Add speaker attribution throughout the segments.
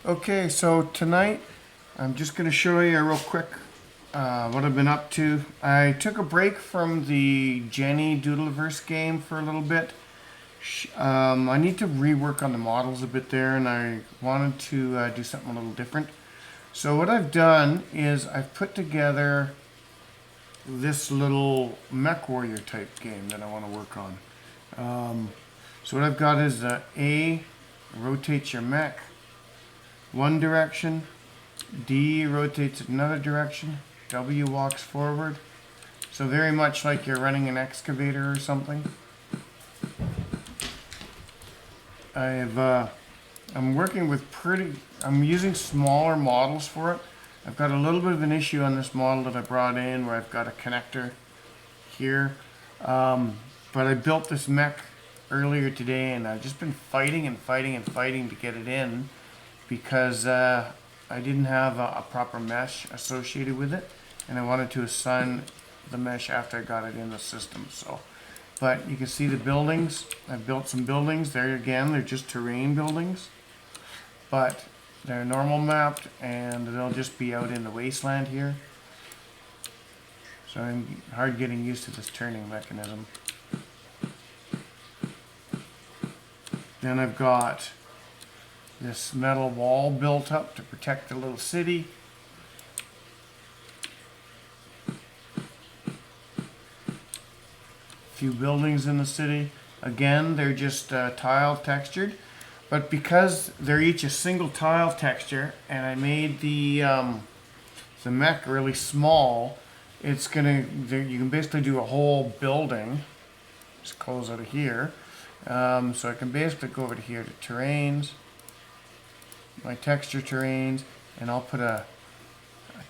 Speaker 1: Okay, so tonight I'm just going to show you real quick what I've been up to. I took a break from the Jenny Doodleverse game for a little bit. I need to rework on the models a bit there, and I wanted to do something a little different. So what I've done is I've put together this little mech warrior type game that I want to work on. So what I've got is A rotates your mech one direction, D rotates another direction, W walks forward. So very much like you're running an excavator or something. I'm working with I'm using smaller models for it. I've got a little bit of an issue on this model that I brought in where I've got a connector here. But I built this mech earlier today and I've just been fighting to get it in because I didn't have a proper mesh associated with it, and I wanted to assign the mesh after I got it in the system. So, but you can see the buildings. I've built some buildings. There again, they're just terrain buildings, but they're normal mapped and they'll just be out in the wasteland here. So I'm hard getting used to this turning mechanism. Then I've got this metal wall built up to protect the little city. A few buildings in the city. Again, they're just tile textured, but because they're each a single tile texture, and I made the mech really small, it's gonna. You can basically do a whole building. Just close out of here. So I can basically go over to here to terrains, my texture terrains, and I'll put a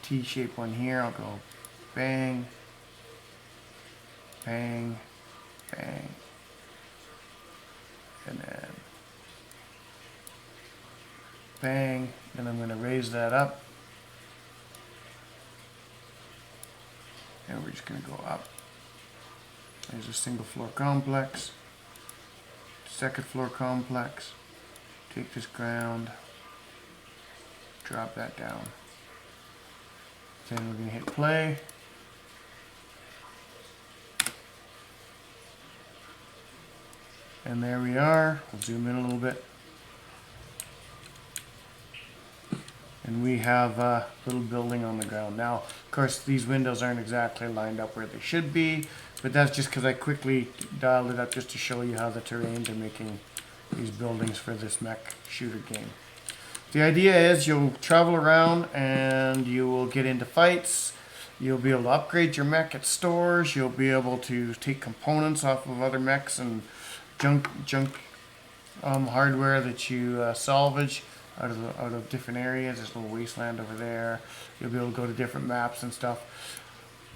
Speaker 1: T-shaped one here. I'll go bang, bang, bang, and then bang, and I'm going to raise that up, and we're just going to go up. There's a single floor complex, second floor complex, take this ground, drop that down. Then we're going to hit play. And there we are. I'll zoom in a little bit. And we have a little building on the ground. Now, of course, these windows aren't exactly lined up where they should be, but that's just because I quickly dialed it up just to show you how the terrains are making these buildings for this mech shooter game. The idea is you'll travel around and you will get into fights. You'll be able to upgrade your mech at stores. You'll be able to take components off of other mechs and junk hardware that you salvage out of different areas. There's a little wasteland over there. You'll be able to go to different maps and stuff.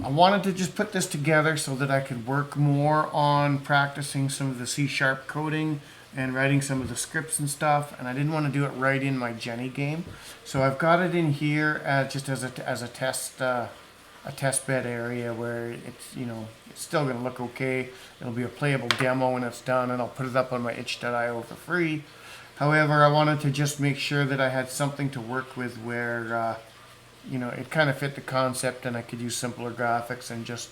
Speaker 1: I wanted to just put this together so that I could work more on practicing some of the C# coding and writing some of the scripts and stuff, and I didn't want to do it right in my Jenny game, so I've got it in here just as a test bed area where it's it's still going to look okay. It'll be a playable demo when it's done, and I'll put it up on my itch.io for free. However, I wanted to just make sure that I had something to work with where it kind of fit the concept, and I could use simpler graphics and just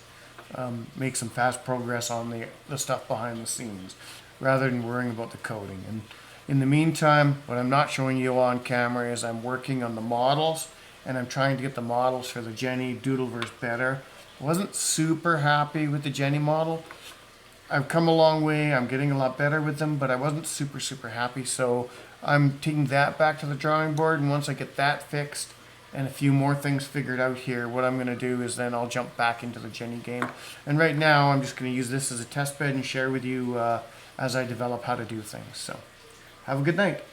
Speaker 1: make some fast progress on the stuff behind the scenes, rather than worrying about the coding. And in the meantime, what I'm not showing you on camera is I'm working on the models, and I'm trying to get the models for the Jenny Doodleverse better. I wasn't super happy with the Jenny model. I've come a long way, I'm getting a lot better with them, but I wasn't super happy, so I'm taking that back to the drawing board, and once I get that fixed and a few more things figured out here, what I'm going to do is then I'll jump back into the Jenny game. And right now I'm just going to use this as a test bed and share with you as I develop how to do things. So, have a good night.